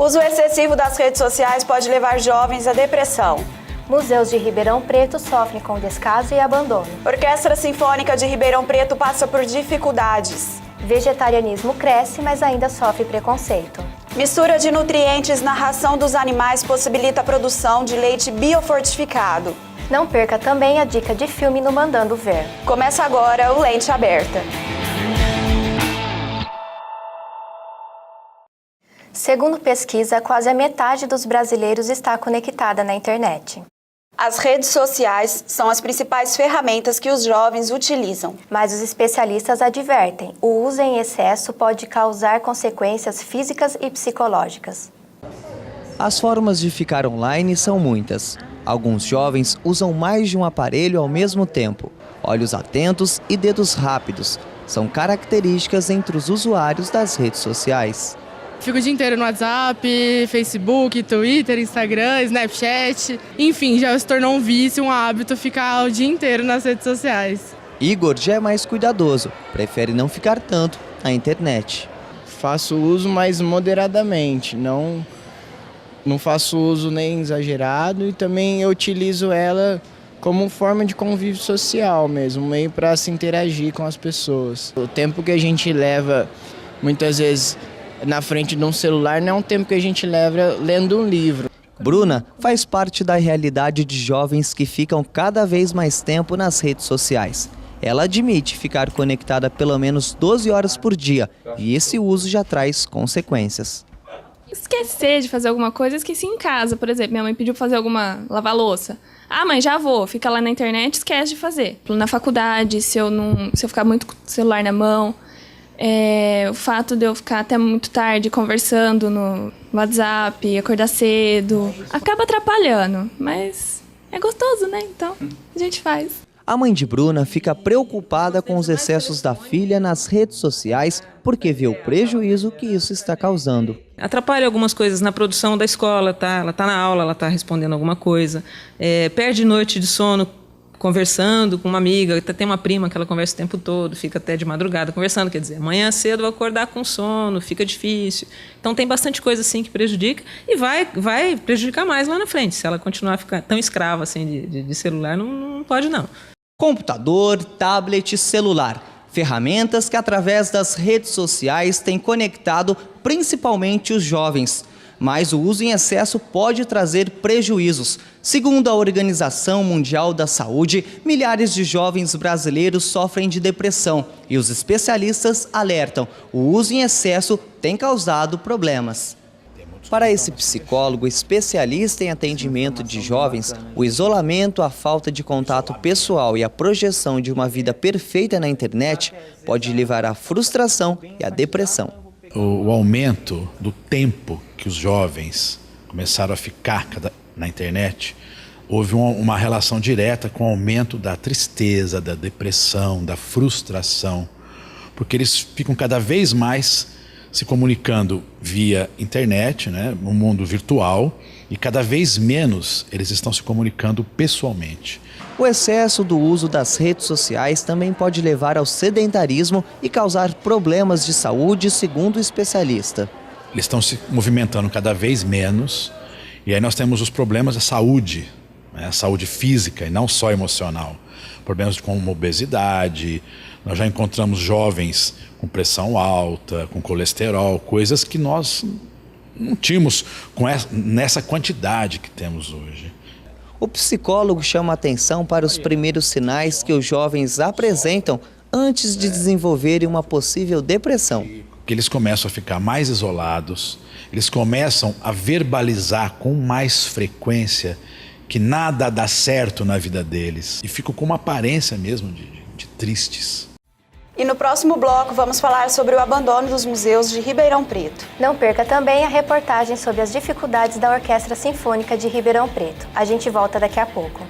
Uso excessivo das redes sociais pode levar jovens à depressão. Museus de Ribeirão Preto sofrem com descaso e abandono. Orquestra Sinfônica de Ribeirão Preto passa por dificuldades. Vegetarianismo cresce, mas ainda sofre preconceito. Mistura de nutrientes na ração dos animais possibilita a produção de leite biofortificado. Não perca também a dica de filme no Mandando Ver. Começa agora o Lente Aberta. Segundo pesquisa, quase a metade dos brasileiros está conectada na internet. As redes sociais são as principais ferramentas que os jovens utilizam. Mas os especialistas advertem, o uso em excesso pode causar consequências físicas e psicológicas. As formas de ficar online são muitas. Alguns jovens usam mais de um aparelho ao mesmo tempo. Olhos atentos e dedos rápidos são características entre os usuários das redes sociais. Fico o dia inteiro no WhatsApp, Facebook, Twitter, Instagram, Snapchat. Enfim, já se tornou um vício, um hábito ficar o dia inteiro nas redes sociais. Igor já é mais cuidadoso, prefere não ficar tanto na internet. Faço uso, mas moderadamente, não faço uso nem exagerado e também eu utilizo ela como forma de convívio social mesmo, meio para se interagir com as pessoas. O tempo que a gente leva, muitas vezes, na frente de um celular não é um tempo que a gente leva lendo um livro. Bruna faz parte da realidade de jovens que ficam cada vez mais tempo nas redes sociais. Ela admite ficar conectada pelo menos 12 horas por dia e esse uso já traz consequências. Esquecer de fazer alguma coisa, esqueci em casa, por exemplo, minha mãe pediu para fazer lavar louça. Ah, mãe, já vou, fica lá na internet, esquece de fazer. Na faculdade, se eu ficar muito com o celular na mão, o fato de eu ficar até muito tarde conversando no WhatsApp, acordar cedo, acaba atrapalhando, mas é gostoso, né? Então, a gente faz. A mãe de Bruna fica preocupada com os excessos da filha nas redes sociais porque vê o prejuízo que isso está causando. Atrapalha algumas coisas na produção da escola, tá? Ela está na aula, ela está respondendo alguma coisa, perde noite de sono conversando com uma amiga, tem uma prima que ela conversa o tempo todo, fica até de madrugada conversando, quer dizer, amanhã cedo vai acordar com sono, fica difícil. Então tem bastante coisa assim que prejudica e vai prejudicar mais lá na frente, se ela continuar a ficar tão escrava assim de celular, não pode não. Computador, tablet, celular, ferramentas que através das redes sociais têm conectado principalmente os jovens. Mas o uso em excesso pode trazer prejuízos. Segundo a Organização Mundial da Saúde, milhares de jovens brasileiros sofrem de depressão e os especialistas alertam, o uso em excesso tem causado problemas. Para esse psicólogo especialista em atendimento de jovens, o isolamento, a falta de contato pessoal e a projeção de uma vida perfeita na internet pode levar à frustração e à depressão. O aumento do tempo que os jovens começaram a ficar na internet, houve uma relação direta com o aumento da tristeza, da depressão, da frustração, porque eles ficam cada vez mais se comunicando via internet, né, no mundo virtual, e cada vez menos eles estão se comunicando pessoalmente. O excesso do uso das redes sociais também pode levar ao sedentarismo e causar problemas de saúde, segundo o especialista. Eles estão se movimentando cada vez menos e aí nós temos os problemas da saúde, né? Saúde física e não só emocional. Problemas como obesidade, nós já encontramos jovens com pressão alta, com colesterol, coisas que nós não tínhamos nessa quantidade que temos hoje. O psicólogo chama a atenção para os primeiros sinais que os jovens apresentam antes de desenvolverem uma possível depressão. Que eles começam a ficar mais isolados, eles começam a verbalizar com mais frequência que nada dá certo na vida deles e ficam com uma aparência mesmo de tristes. E no próximo bloco vamos falar sobre o abandono dos museus de Ribeirão Preto. Não perca também a reportagem sobre as dificuldades da Orquestra Sinfônica de Ribeirão Preto. A gente volta daqui a pouco.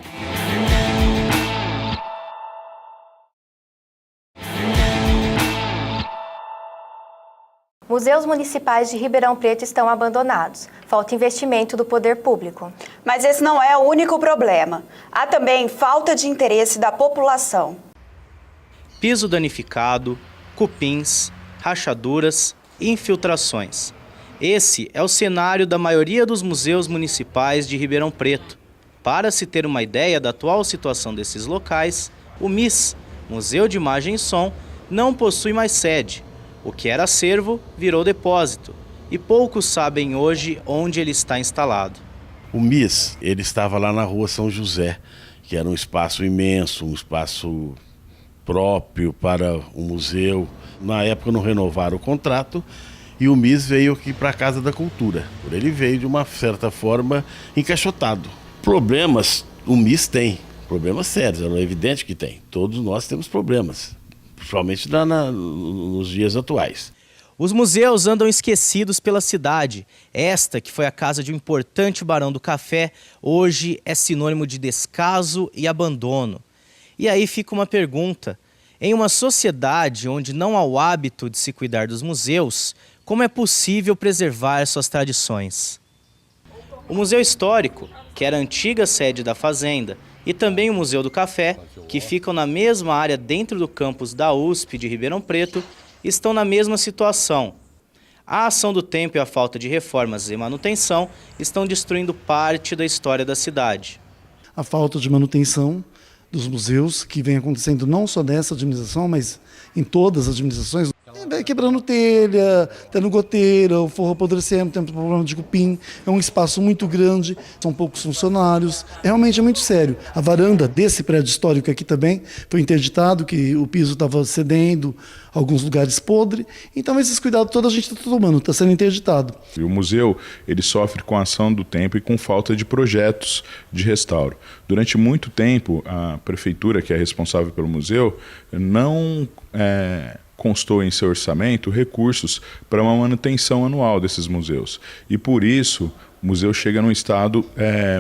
Museus municipais de Ribeirão Preto estão abandonados. Falta investimento do poder público. Mas esse não é o único problema. Há também falta de interesse da população. Piso danificado, cupins, rachaduras e infiltrações. Esse é o cenário da maioria dos museus municipais de Ribeirão Preto. Para se ter uma ideia da atual situação desses locais, o MIS, Museu de Imagem e Som, não possui mais sede. O que era acervo virou depósito e poucos sabem hoje onde ele está instalado. O MIS, ele estava lá na Rua São José, que era um espaço imenso, um espaço próprio para o museu. Na época não renovaram o contrato e o MIS veio aqui para a Casa da Cultura. Ele veio de uma certa forma encaixotado. Problemas o MIS tem, problemas sérios, é evidente que tem. Todos nós temos problemas, principalmente nos dias atuais. Os museus andam esquecidos pela cidade. Esta, que foi a casa de um importante barão do café, hoje é sinônimo de descaso e abandono. E aí fica uma pergunta. Em uma sociedade onde não há o hábito de se cuidar dos museus, como é possível preservar suas tradições? O Museu Histórico, que era a antiga sede da Fazenda, e também o Museu do Café, que ficam na mesma área dentro do campus da USP de Ribeirão Preto, estão na mesma situação. A ação do tempo e a falta de reformas e manutenção estão destruindo parte da história da cidade. A falta de manutenção dos museus, que vem acontecendo não só nessa administração, mas em todas as administrações, quebrando telha, tendo goteira, o forro apodrecendo, tendo problema de cupim. É um espaço muito grande, são poucos funcionários. Realmente é muito sério. A varanda desse prédio histórico aqui também foi interditado, que o piso estava cedendo, alguns lugares podre. Então esses cuidados todos a gente está tomando, está sendo interditado. E o museu ele sofre com a ação do tempo e com falta de projetos de restauro. Durante muito tempo, a prefeitura, que é responsável pelo museu, não constou em seu orçamento recursos para uma manutenção anual desses museus. E por isso, o museu chega num estado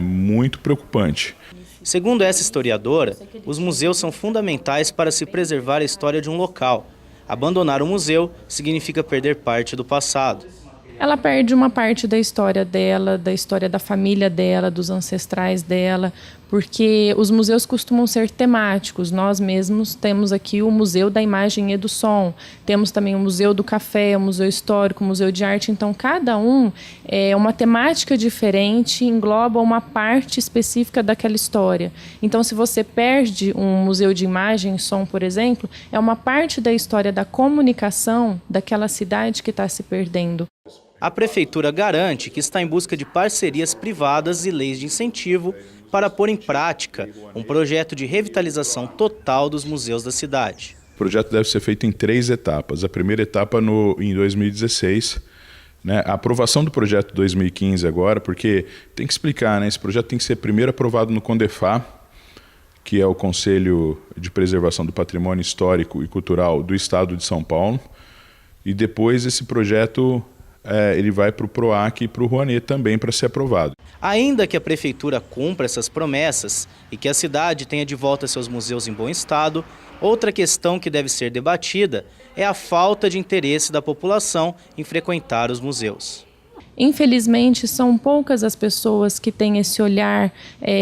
muito preocupante. Segundo essa historiadora, os museus são fundamentais para se preservar a história de um local. Abandonar o museu significa perder parte do passado. Ela perde uma parte da história dela, da história da família dela, dos ancestrais dela, porque os museus costumam ser temáticos. Nós mesmos temos aqui o Museu da Imagem e do Som, temos também o Museu do Café, o Museu Histórico, o Museu de Arte. Então, cada um é uma temática diferente, engloba uma parte específica daquela história. Então, se você perde um Museu de Imagem e Som, por exemplo, é uma parte da história da comunicação daquela cidade que está se perdendo. A prefeitura garante que está em busca de parcerias privadas e leis de incentivo para pôr em prática um projeto de revitalização total dos museus da cidade. O projeto deve ser feito em 3 etapas. A primeira etapa em 2016, a aprovação do projeto 2015 agora, porque tem que explicar, esse projeto tem que ser primeiro aprovado no CONDEFA, que é o Conselho de Preservação do Patrimônio Histórico e Cultural do Estado de São Paulo, e depois esse projeto ele vai para o PROAC e para o Rouanet também para ser aprovado. Ainda que a prefeitura cumpra essas promessas e que a cidade tenha de volta seus museus em bom estado, outra questão que deve ser debatida é a falta de interesse da população em frequentar os museus. Infelizmente, são poucas as pessoas que têm esse olhar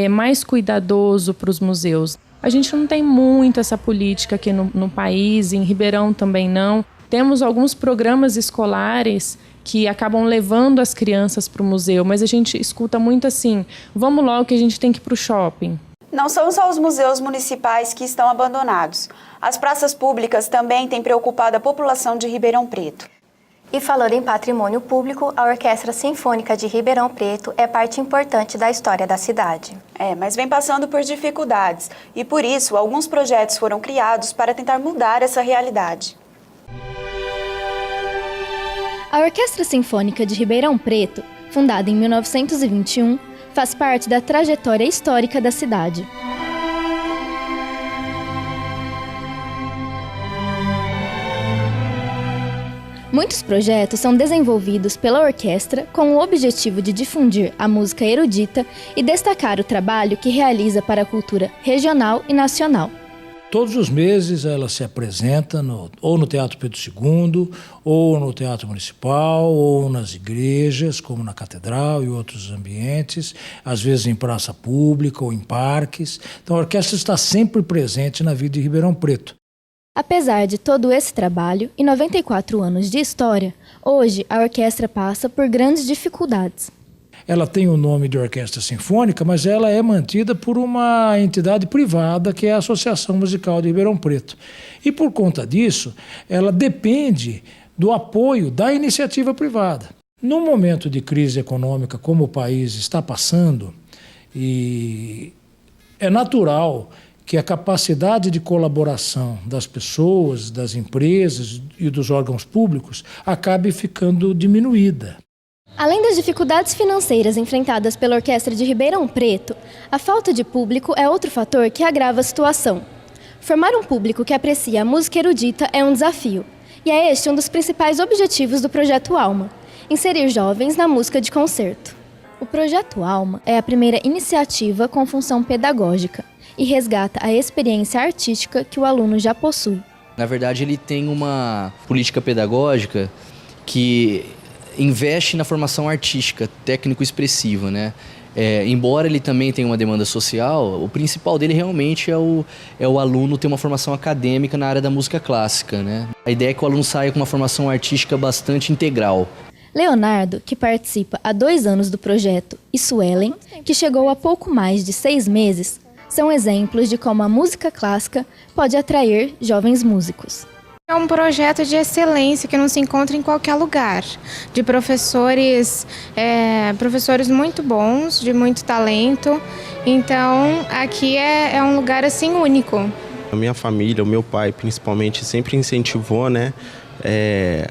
mais cuidadoso para os museus. A gente não tem muito essa política aqui no país, em Ribeirão também não. Temos alguns programas escolares que acabam levando as crianças para o museu, mas a gente escuta muito assim, vamos logo que a gente tem que ir para o shopping. Não são só os museus municipais que estão abandonados. As praças públicas também têm preocupado a população de Ribeirão Preto. E falando em patrimônio público, a Orquestra Sinfônica de Ribeirão Preto é parte importante da história da cidade. Mas vem passando por dificuldades e por isso alguns projetos foram criados para tentar mudar essa realidade. A Orquestra Sinfônica de Ribeirão Preto, fundada em 1921, faz parte da trajetória histórica da cidade. Muitos projetos são desenvolvidos pela orquestra com o objetivo de difundir a música erudita e destacar o trabalho que realiza para a cultura regional e nacional. Todos os meses ela se apresenta ou no Teatro Pedro II, ou no Teatro Municipal, ou nas igrejas, como na Catedral e outros ambientes, às vezes em praça pública ou em parques. Então a orquestra está sempre presente na vida de Ribeirão Preto. Apesar de todo esse trabalho e 94 anos de história, hoje a orquestra passa por grandes dificuldades. Ela tem o nome de orquestra sinfônica, mas ela é mantida por uma entidade privada, que é a Associação Musical de Ribeirão Preto. E por conta disso, ela depende do apoio da iniciativa privada. No momento de crise econômica como o país está passando, e é natural que a capacidade de colaboração das pessoas, das empresas e dos órgãos públicos acabe ficando diminuída. Além das dificuldades financeiras enfrentadas pela Orquestra de Ribeirão Preto, a falta de público é outro fator que agrava a situação. Formar um público que aprecia a música erudita é um desafio, e é este um dos principais objetivos do Projeto Alma: inserir jovens na música de concerto. O Projeto Alma é a primeira iniciativa com função pedagógica e resgata a experiência artística que o aluno já possui. Na verdade, ele tem uma política pedagógica que investe na formação artística, técnico-expressiva, né? Embora ele também tenha uma demanda social, o principal dele realmente é o aluno ter uma formação acadêmica na área da música clássica, né? A ideia é que o aluno saia com uma formação artística bastante integral. Leonardo, que participa há 2 anos do projeto, e Suelen, que chegou há pouco mais de 6 meses, são exemplos de como a música clássica pode atrair jovens músicos. É um projeto de excelência que não se encontra em qualquer lugar, de professores muito bons, de muito talento. Então, aqui é um lugar assim único. A minha família, o meu pai principalmente, sempre incentivou, né,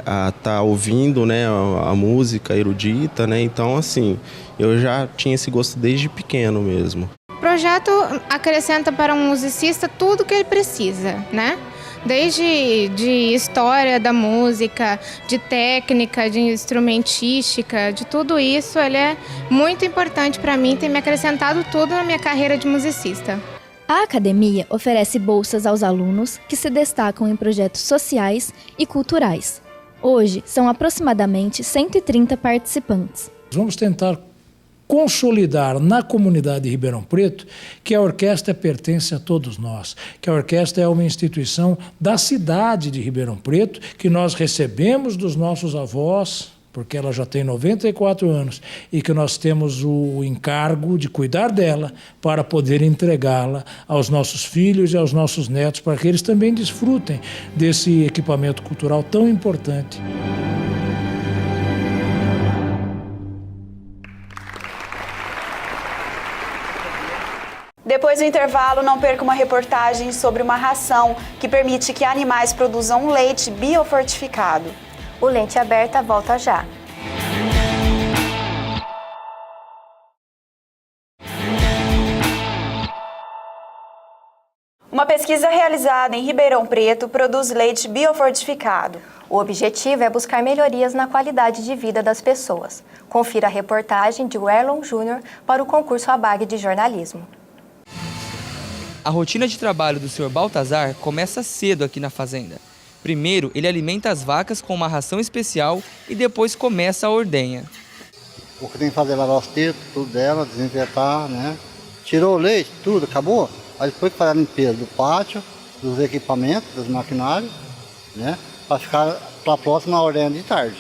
a estar ouvindo, né, a música erudita, né? Então, assim, eu já tinha esse gosto desde pequeno mesmo. O projeto acrescenta para um musicista tudo o que ele precisa, né? Desde de história da música, de técnica, de instrumentística, de tudo isso, ele é muito importante para mim, tem me acrescentado tudo na minha carreira de musicista. A academia oferece bolsas aos alunos que se destacam em projetos sociais e culturais. Hoje, são aproximadamente 130 participantes. Vamos tentar consolidar na comunidade de Ribeirão Preto que a orquestra pertence a todos nós, que a orquestra é uma instituição da cidade de Ribeirão Preto, que nós recebemos dos nossos avós, porque ela já tem 94 anos, e que nós temos o encargo de cuidar dela para poder entregá-la aos nossos filhos e aos nossos netos, para que eles também desfrutem desse equipamento cultural tão importante. Depois do intervalo, não perca uma reportagem sobre uma ração que permite que animais produzam um leite biofortificado. O Lente Aberta volta já. Uma pesquisa realizada em Ribeirão Preto produz leite biofortificado. O objetivo é buscar melhorias na qualidade de vida das pessoas. Confira a reportagem de Werlon Júnior para o concurso ABAG de jornalismo. A rotina de trabalho do Sr. Baltazar começa cedo aqui na fazenda. Primeiro, ele alimenta as vacas com uma ração especial e depois começa a ordenha. O que tem que fazer é lavar os tetos, tudo dela, desinfetar, né? Tirou o leite, tudo, acabou. Aí depois que faz a limpeza do pátio, dos equipamentos, dos maquinários, né? Para ficar para a próxima ordenha de tarde.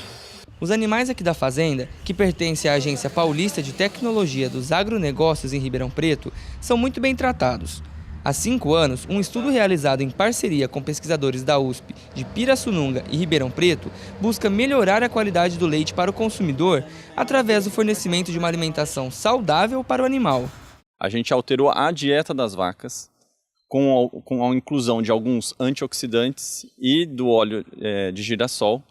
Os animais aqui da fazenda, que pertencem à Agência Paulista de Tecnologia dos Agronegócios em Ribeirão Preto, são muito bem tratados. Há 5 anos, um estudo realizado em parceria com pesquisadores da USP de Pirassununga e Ribeirão Preto busca melhorar a qualidade do leite para o consumidor através do fornecimento de uma alimentação saudável para o animal. A gente alterou a dieta das vacas com a inclusão de alguns antioxidantes e do óleo de girassol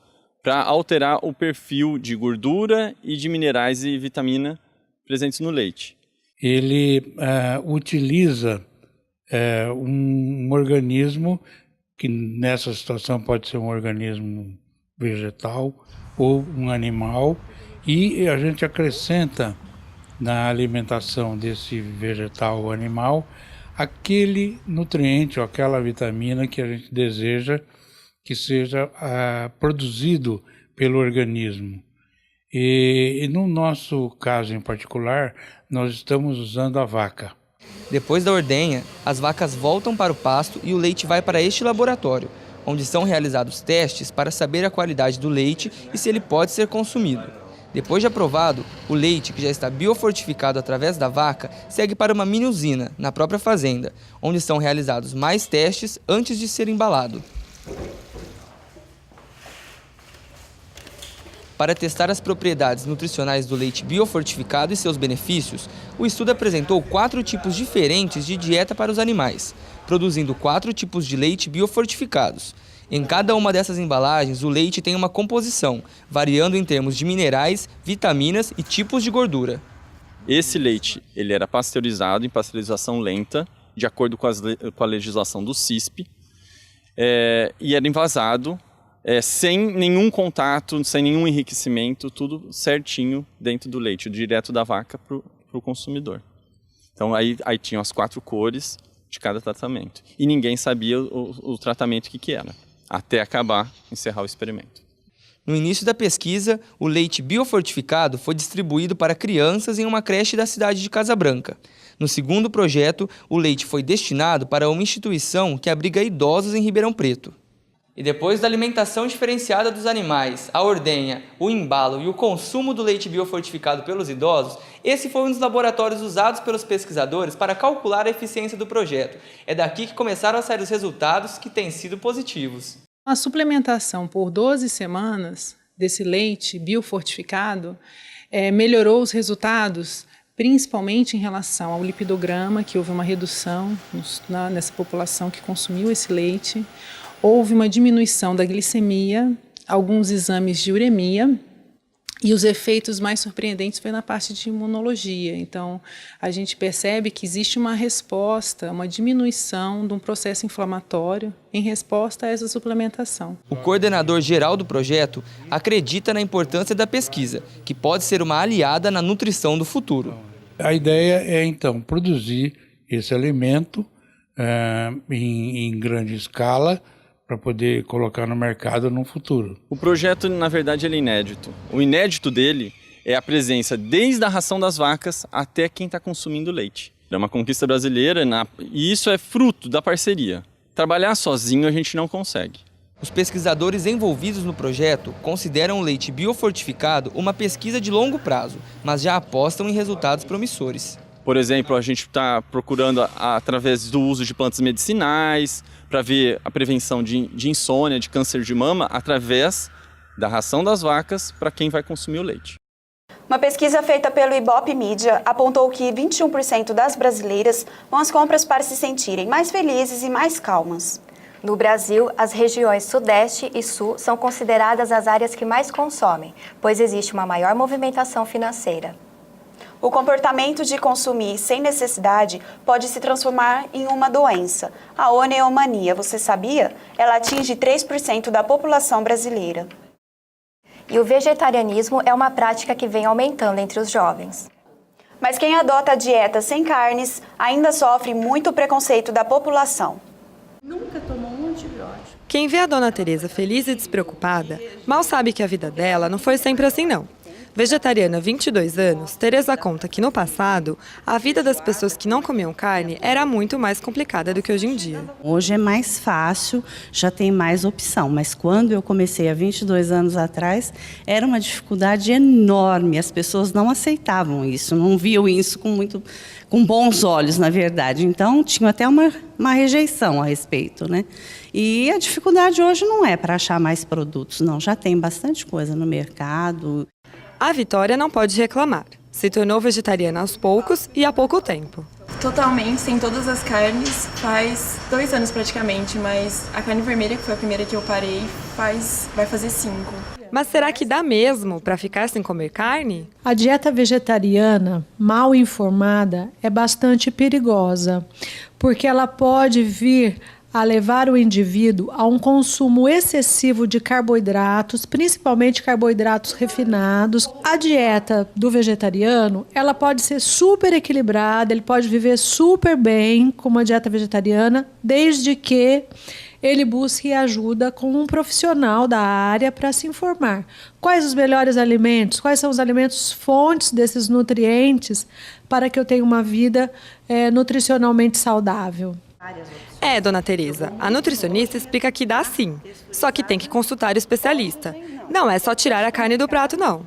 para alterar o perfil de gordura e de minerais e vitamina presentes no leite. Ele utiliza um organismo que nessa situação pode ser um organismo vegetal ou um animal, e a gente acrescenta na alimentação desse vegetal ou animal aquele nutriente ou aquela vitamina que a gente deseja que seja produzido pelo organismo. E no nosso caso em particular, nós estamos usando a vaca. Depois da ordenha, as vacas voltam para o pasto e o leite vai para este laboratório, onde são realizados testes para saber a qualidade do leite e se ele pode ser consumido. Depois de aprovado, o leite, que já está biofortificado através da vaca, segue para uma mini usina, na própria fazenda, onde são realizados mais testes antes de ser embalado. Para testar as propriedades nutricionais do leite biofortificado e seus benefícios, o estudo apresentou 4 tipos diferentes de dieta para os animais, produzindo 4 tipos de leite biofortificados. Em cada uma dessas embalagens, o leite tem uma composição, variando em termos de minerais, vitaminas e tipos de gordura. Esse leite ele era pasteurizado em pasteurização lenta, de acordo com a legislação do CISP, e era envasado sem nenhum contato, sem nenhum enriquecimento, tudo certinho dentro do leite, direto da vaca para o consumidor. Então aí tinham as 4 cores de cada tratamento. E ninguém sabia o tratamento que era, até encerrar o experimento. No início da pesquisa, o leite biofortificado foi distribuído para crianças em uma creche da cidade de Casa Branca. No segundo projeto, o leite foi destinado para uma instituição que abriga idosos em Ribeirão Preto. E depois da alimentação diferenciada dos animais, a ordenha, o embalo e o consumo do leite biofortificado pelos idosos, esse foi um dos laboratórios usados pelos pesquisadores para calcular a eficiência do projeto. É daqui que começaram a sair os resultados, que têm sido positivos. A suplementação por 12 semanas desse leite biofortificado melhorou os resultados, principalmente em relação ao lipidograma, que houve uma redução nessa população que consumiu esse leite. Houve uma diminuição da glicemia, alguns exames de uremia, e os efeitos mais surpreendentes foi na parte de imunologia. Então, a gente percebe que existe uma resposta, uma diminuição de um processo inflamatório em resposta a essa suplementação. O coordenador geral do projeto acredita na importância da pesquisa, que pode ser uma aliada na nutrição do futuro. A ideia é, então, produzir esse alimento em grande escala, para poder colocar no mercado no futuro. O projeto, na verdade, ele é inédito. O inédito dele é a presença desde a ração das vacas até quem está consumindo leite. É uma conquista brasileira e isso é fruto da parceria. Trabalhar sozinho a gente não consegue. Os pesquisadores envolvidos no projeto consideram o leite biofortificado uma pesquisa de longo prazo, mas já apostam em resultados promissores. Por exemplo, a gente está procurando, através do uso de plantas medicinais, para ver a prevenção de insônia, de câncer de mama, através da ração das vacas para quem vai consumir o leite. Uma pesquisa feita pelo Ibope Mídia apontou que 21% das brasileiras vão às compras para se sentirem mais felizes e mais calmas. No Brasil, as regiões Sudeste e Sul são consideradas as áreas que mais consomem, pois existe uma maior movimentação financeira. O comportamento de consumir sem necessidade pode se transformar em uma doença, a oneomania. Você sabia? Ela atinge 3% da população brasileira. E o vegetarianismo é uma prática que vem aumentando entre os jovens. Mas quem adota a dieta sem carnes ainda sofre muito preconceito da população. Nunca tomou um antibiótico. Quem vê a dona Teresa feliz e despreocupada, mal sabe que a vida dela não foi sempre assim, não. Vegetariana há 22 anos, Teresa conta que no passado, a vida das pessoas que não comiam carne era muito mais complicada do que hoje em dia. Hoje é mais fácil, já tem mais opção, mas quando eu comecei há 22 anos atrás, era uma dificuldade enorme, as pessoas não aceitavam isso, não viam isso com bons olhos, na verdade. Então, tinha até uma rejeição a respeito, né? E a dificuldade hoje não é para achar mais produtos, não, já tem bastante coisa no mercado. A Vitória não pode reclamar. Se tornou vegetariana aos poucos e há pouco tempo. Totalmente, sem todas as carnes, faz 2 anos praticamente, mas a carne vermelha, que foi a primeira que eu parei, vai fazer 5. Mas será que dá mesmo para ficar sem comer carne? A dieta vegetariana, mal informada, é bastante perigosa, porque ela pode vir a levar o indivíduo a um consumo excessivo de carboidratos, principalmente carboidratos refinados. A dieta do vegetariano, ela pode ser super equilibrada, ele pode viver super bem com uma dieta vegetariana, desde que ele busque ajuda com um profissional da área para se informar. Quais os melhores alimentos? Quais são os alimentos fontes desses nutrientes para que eu tenha uma vida nutricionalmente saudável? Dona Tereza, a nutricionista explica que dá sim, só que tem que consultar o especialista. Não é só tirar a carne do prato, não.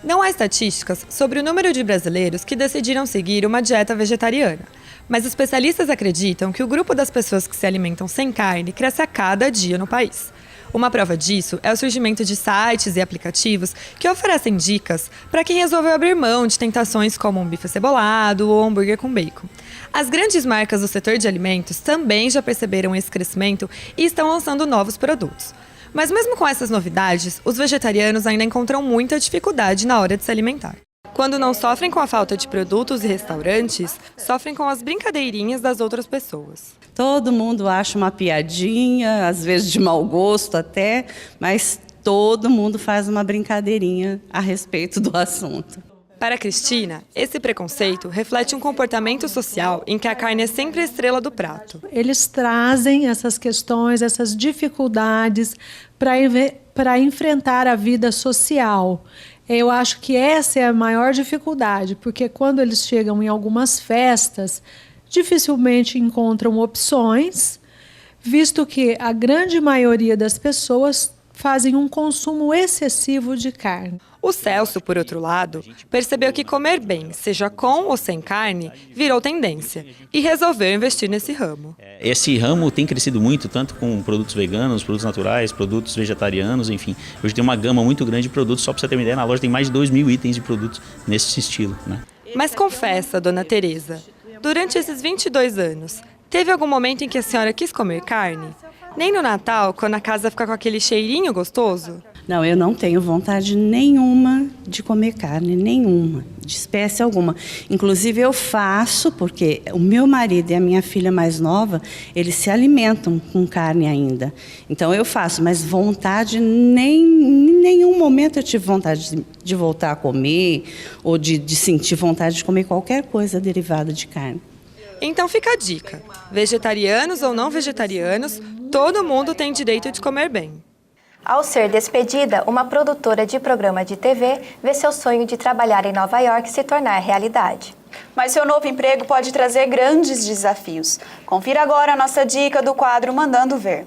Não há estatísticas sobre o número de brasileiros que decidiram seguir uma dieta vegetariana, mas especialistas acreditam que o grupo das pessoas que se alimentam sem carne cresce a cada dia no país. Uma prova disso é o surgimento de sites e aplicativos que oferecem dicas para quem resolveu abrir mão de tentações como um bife acebolado ou hambúrguer com bacon. As grandes marcas do setor de alimentos também já perceberam esse crescimento e estão lançando novos produtos. Mas mesmo com essas novidades, os vegetarianos ainda encontram muita dificuldade na hora de se alimentar. Quando não sofrem com a falta de produtos e restaurantes, sofrem com as brincadeirinhas das outras pessoas. Todo mundo acha uma piadinha, às vezes de mau gosto até, mas todo mundo faz uma brincadeirinha a respeito do assunto. Para Cristina, esse preconceito reflete um comportamento social em que a carne é sempre a estrela do prato. Eles trazem essas questões, essas dificuldades para enfrentar a vida social. Eu acho que essa é a maior dificuldade, porque quando eles chegam em algumas festas, dificilmente encontram opções, visto que a grande maioria das pessoas fazem um consumo excessivo de carne. O Celso, por outro lado, percebeu que comer bem, seja com ou sem carne, virou tendência e resolveu investir nesse ramo. Esse ramo tem crescido muito, tanto com produtos veganos, produtos naturais, produtos vegetarianos, enfim. Hoje tem uma gama muito grande de produtos, só para você ter uma ideia, na loja tem mais de 2.000 itens de produtos nesse estilo, né? Mas confessa, dona Tereza, durante esses 22 anos, teve algum momento em que a senhora quis comer carne? Nem no Natal, quando a casa fica com aquele cheirinho gostoso? Não, eu não tenho vontade nenhuma de comer carne, nenhuma, de espécie alguma. Inclusive eu faço, porque o meu marido e a minha filha mais nova, eles se alimentam com carne ainda. Então eu faço, mas vontade, em nenhum momento eu tive vontade de voltar a comer, ou de sentir vontade de comer qualquer coisa derivada de carne. Então fica a dica, vegetarianos ou não vegetarianos, todo mundo tem direito de comer bem. Ao ser despedida, uma produtora de programa de TV vê seu sonho de trabalhar em Nova York se tornar realidade. Mas seu novo emprego pode trazer grandes desafios. Confira agora a nossa dica do quadro Mandando Ver.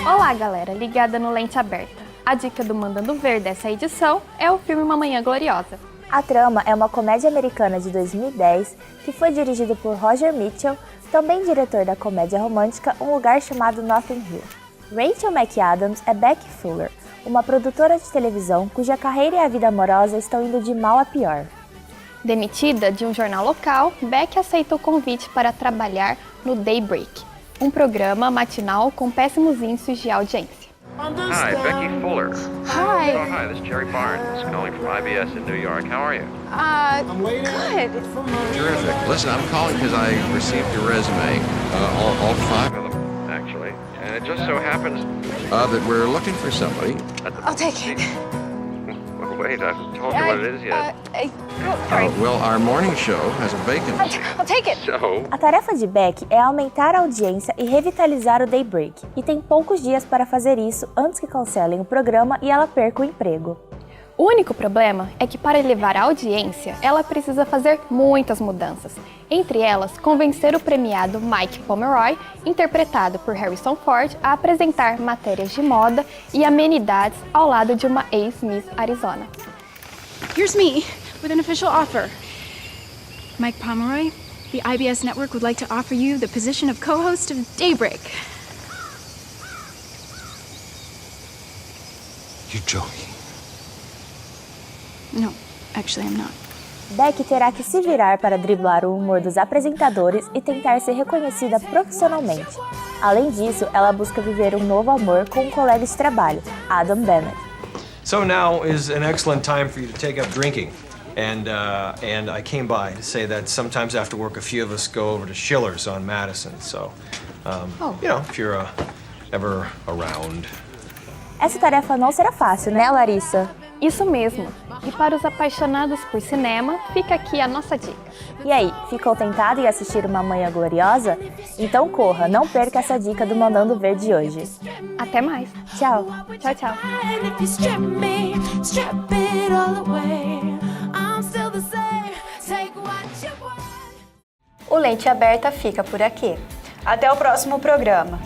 Olá, galera, ligada no Lente Aberta. A dica do Mandando Ver dessa edição é o filme Uma Manhã Gloriosa. A trama é uma comédia americana de 2010 que foi dirigida por Roger Mitchell, também diretor da comédia romântica Um Lugar Chamado Notting Hill. Rachel McAdams é Beck Fuller, uma produtora de televisão cuja carreira e a vida amorosa estão indo de mal a pior. Demitida de um jornal local, Beck aceita o convite para trabalhar no Daybreak, um programa matinal com péssimos índices de audiência. Hi, Becky Fuller. Hi. Oh, hi, this is Jerry Barnes calling from IBS in New York. How are you? Good. Terrific. Listen, I'm calling because I received your resume, all 5 of them, actually. And it just so happens that we're looking for somebody. I'll take it. Well, wait, I haven't told you what it is yet. Sorry. Well, our morning show has a vacancy. I'll take it. So... A tarefa de Beck é aumentar a audiência e revitalizar o Daybreak, e tem poucos dias para fazer isso antes que cancelem o programa e ela perca o emprego. O único problema é que para elevar a audiência, ela precisa fazer muitas mudanças. Entre elas, convencer o premiado Mike Pomeroy, interpretado por Harrison Ford, a apresentar matérias de moda e amenidades ao lado de uma ex-Miss Arizona. Here's me with an official offer. Mike Pomeroy, the IBS network would like to offer you the position of co-host of Daybreak. You're joking. No, actually I'm not. Beck terá que se virar para driblar o humor dos apresentadores e tentar ser reconhecida profissionalmente. Além disso, ela busca viver um novo amor com um colega de trabalho, Adam Bennett. So now is an excellent time for you to take up drinking. And I came by to say that sometimes after work, a few of us go over to Schiller's on Madison. So, you know, if you're ever around. Essa tarefa não será fácil, né, Larissa? Isso mesmo. E para os apaixonados por cinema, fica aqui a nossa dica. E aí, ficou tentado em assistir Uma Manhã Gloriosa? Então corra, não perca essa dica do Mandando Ver de hoje. Até mais. Tchau. Tchau, tchau. O Lente Aberta fica por aqui. Até o próximo programa.